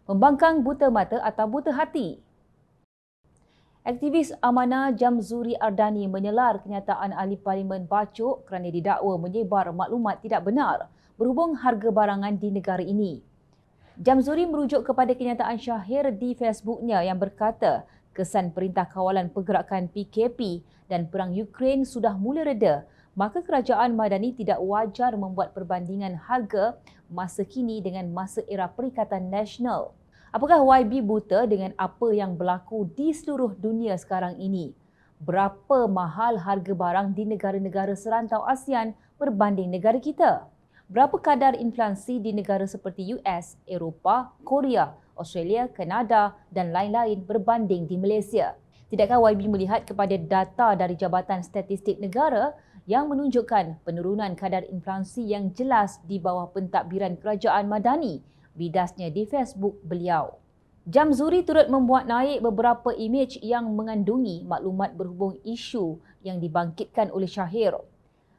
Membangkang buta mata atau buta hati. Aktivis Amanah Jamzuri Ardani menyelar kenyataan ahli parlimen Bacok kerana didakwa menyebar maklumat tidak benar berhubung harga barangan di negara ini. Jamzuri merujuk kepada kenyataan Syahir di Facebooknya yang berkata kesan Perintah Kawalan Pergerakan PKP dan perang Ukraine sudah mula reda, maka kerajaan Madani tidak wajar membuat perbandingan harga masa kini dengan masa era Perikatan Nasional. Apakah YB buta dengan apa yang berlaku di seluruh dunia sekarang ini? Berapa mahal harga barang di negara-negara serantau ASEAN berbanding negara kita? Berapa kadar inflasi di negara seperti US, Eropah, Korea, Australia, Kanada dan lain-lain berbanding di Malaysia? Tidakkah YB melihat kepada data dari Jabatan Statistik Negara yang menunjukkan penurunan kadar inflasi yang jelas di bawah pentadbiran Kerajaan Madani? Bidasnya di Facebook beliau. Jamzuri turut membuat naik beberapa imej yang mengandungi maklumat berhubung isu yang dibangkitkan oleh Syahir.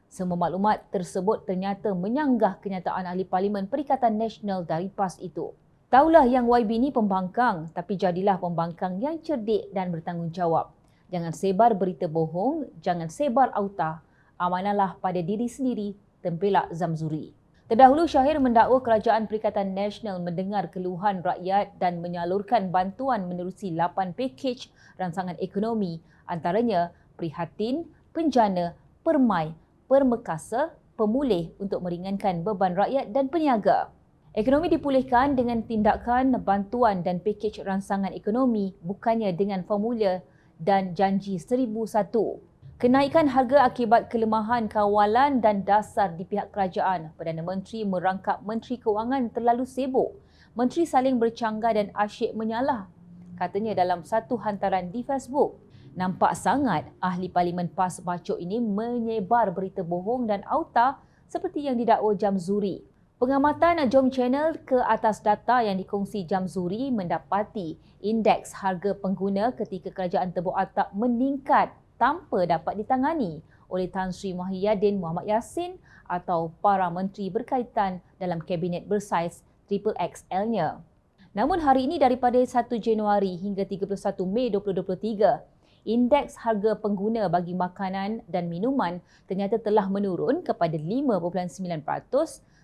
Semua maklumat tersebut ternyata menyanggah kenyataan ahli Parlimen Perikatan Nasional dari PAS itu. Taulah yang YB ni pembangkang, tapi jadilah pembangkang yang cerdik dan bertanggungjawab. Jangan sebar berita bohong, jangan sebar auta. Amanahlah pada diri sendiri, tempelak Jamzuri. Terdahulu, Syahir mendakwa Kerajaan Perikatan Nasional mendengar keluhan rakyat dan menyalurkan bantuan menerusi 8 pakej rancangan ekonomi, antaranya prihatin, penjana, permai, permekasa, pemulih untuk meringankan beban rakyat dan peniaga. Ekonomi dipulihkan dengan tindakan bantuan dan pakej rancangan ekonomi, bukannya dengan formula dan janji 1001. Kenaikan harga akibat kelemahan kawalan dan dasar di pihak kerajaan. Perdana Menteri merangkap Menteri Kewangan terlalu sibuk. Menteri saling bercanggah dan asyik menyalah, katanya dalam satu hantaran di Facebook. Nampak sangat ahli Parlimen PAS Bacok ini menyebar berita bohong dan auta seperti yang didakwa Jamzuri. Pengamatan Jom Channel ke atas data yang dikongsi Jamzuri mendapati indeks harga pengguna ketika kerajaan Tebuk Atap meningkat tanpa dapat ditangani oleh Tan Sri Muhyiddin Mohamed Yassin atau para menteri berkaitan dalam kabinet bersaiz XXL-nya. Namun hari ini daripada 1 Januari hingga 31 Mei 2023, indeks harga pengguna bagi makanan dan minuman ternyata telah menurun kepada 5.9%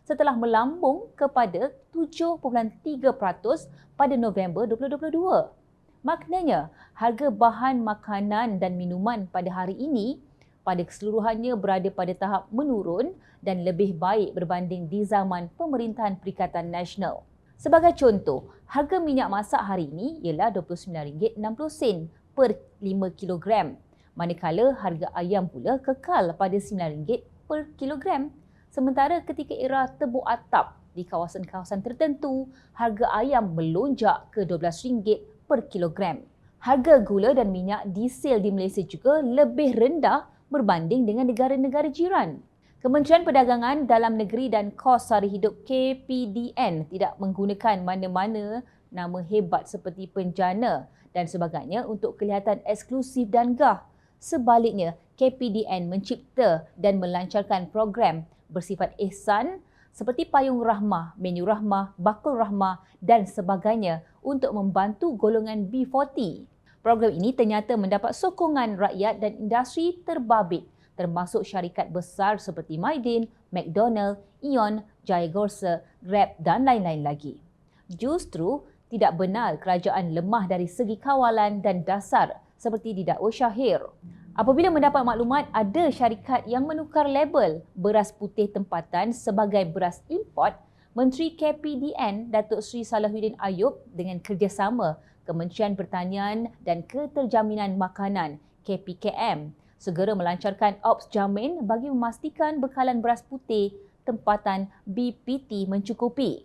setelah melambung kepada 7.3% pada November 2022. Maknanya, harga bahan makanan dan minuman pada hari ini pada keseluruhannya berada pada tahap menurun dan lebih baik berbanding di zaman pemerintahan Perikatan Nasional. Sebagai contoh, harga minyak masak hari ini ialah RM29.60 per 5 kilogram, manakala harga ayam pula kekal pada RM9 per kilogram. Sementara ketika era Tebuk Atap di kawasan-kawasan tertentu, harga ayam melonjak ke RM12 per kilogram. Harga gula dan minyak diesel di Malaysia juga lebih rendah berbanding dengan negara-negara jiran. Kementerian Perdagangan Dalam Negeri dan Kos Sara Hidup KPDN tidak menggunakan mana-mana nama hebat seperti penjana dan sebagainya untuk kelihatan eksklusif dan gah. Sebaliknya, KPDN mencipta dan melancarkan program bersifat ihsan seperti Payung Rahmah, Menu Rahmah, Bakul Rahmah dan sebagainya untuk membantu golongan B40. Program ini ternyata mendapat sokongan rakyat dan industri terbabit termasuk syarikat besar seperti Maidin, McDonald, Eon, Jaya Gorsa, Grab dan lain-lain lagi. Justru tidak benar kerajaan lemah dari segi kawalan dan dasar seperti didakwa Syahir. Apabila mendapat maklumat ada syarikat yang menukar label beras putih tempatan sebagai beras import, Menteri KPDN Datuk Seri Salahuddin Ayub dengan kerjasama Kementerian Pertanian dan Keterjaminan Makanan KPKM segera melancarkan Ops Jamin bagi memastikan bekalan beras putih tempatan BPT mencukupi.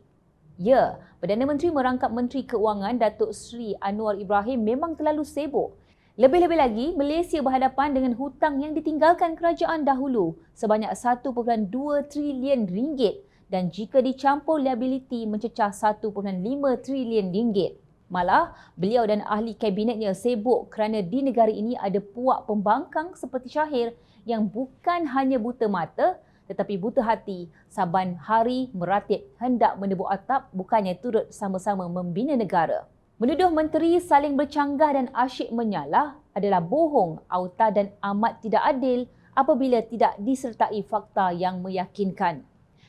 Ya, Perdana Menteri merangkap Menteri Keuangan Datuk Seri Anwar Ibrahim memang terlalu sibuk. Lebih-lebih lagi, Malaysia berhadapan dengan hutang yang ditinggalkan kerajaan dahulu sebanyak 1.2 trilion ringgit dan jika dicampur liability mencecah 1.5 trilion ringgit. Malah, beliau dan ahli kabinetnya sibuk kerana di negara ini ada puak pembangkang seperti Syahir yang bukan hanya buta mata tetapi buta hati saban hari meratip hendak menebuk atap bukannya turut sama-sama membina negara. Menuduh menteri saling bercanggah dan asyik menyalah adalah bohong, auta dan amat tidak adil apabila tidak disertai fakta yang meyakinkan.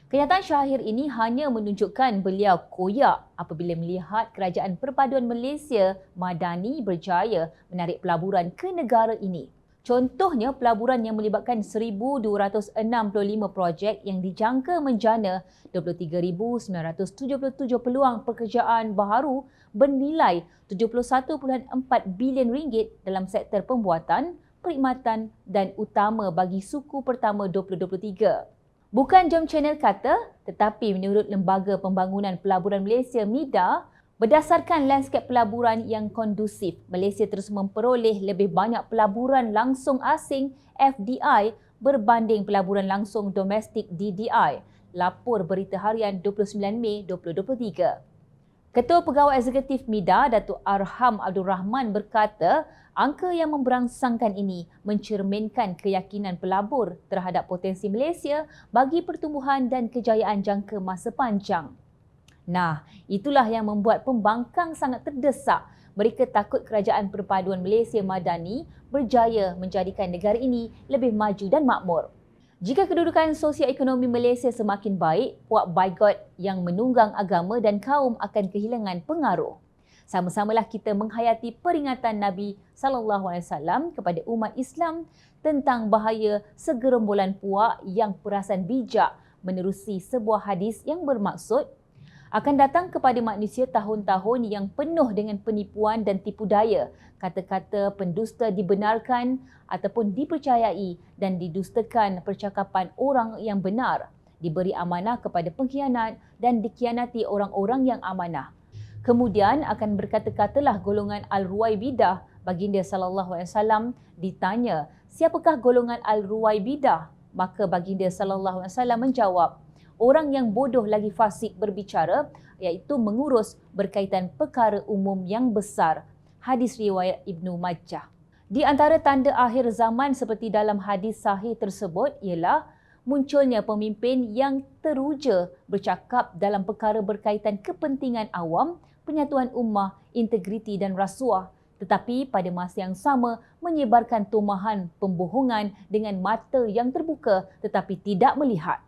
Kenyataan Syahir ini hanya menunjukkan beliau koyak apabila melihat Kerajaan Perpaduan Malaysia Madani berjaya menarik pelaburan ke negara ini. Contohnya, pelaburan yang melibatkan 1,265 projek yang dijangka menjana 23,977 peluang pekerjaan baharu bernilai 71.4 bilion ringgit dalam sektor pembuatan, perkhidmatan dan utama bagi suku pertama 2023. Bukan Jom Channel kata, tetapi menurut Lembaga Pembangunan Pelaburan Malaysia MIDA, berdasarkan lanskap pelaburan yang kondusif, Malaysia terus memperoleh lebih banyak pelaburan langsung asing FDI berbanding pelaburan langsung domestik DDI. Lapor Berita Harian 29 Mei 2023. Ketua Pegawai Eksekutif MIDA, Datuk Arham Abdul Rahman berkata, angka yang memberangsangkan ini mencerminkan keyakinan pelabur terhadap potensi Malaysia bagi pertumbuhan dan kejayaan jangka masa panjang. Nah, itulah yang membuat pembangkang sangat terdesak. Mereka takut Kerajaan Perpaduan Malaysia Madani berjaya menjadikan negara ini lebih maju dan makmur. Jika kedudukan sosio-ekonomi Malaysia semakin baik, puak bigot yang menunggang agama dan kaum akan kehilangan pengaruh. Sama-samalah kita menghayati peringatan Nabi SAW kepada umat Islam tentang bahaya segerombolan puak yang perasan bijak menerusi sebuah hadis yang bermaksud akan datang kepada manusia tahun-tahun yang penuh dengan penipuan dan tipu daya. Kata-kata pendusta dibenarkan ataupun dipercayai dan didustakan percakapan orang yang benar. Diberi amanah kepada pengkhianat dan dikhianati orang-orang yang amanah. Kemudian akan berkata-katalah golongan Al-Ruwaibidah. Baginda SAW ditanya, siapakah golongan Al-Ruwaibidah? Maka Baginda SAW menjawab, orang yang bodoh lagi fasik berbicara iaitu mengurus berkaitan perkara umum yang besar. Hadis riwayat Ibnu Majah. Di antara tanda akhir zaman seperti dalam hadis sahih tersebut ialah munculnya pemimpin yang teruja bercakap dalam perkara berkaitan kepentingan awam, penyatuan ummah, integriti dan rasuah, tetapi pada masa yang sama menyebarkan tumahan pembohongan dengan mata yang terbuka tetapi tidak melihat.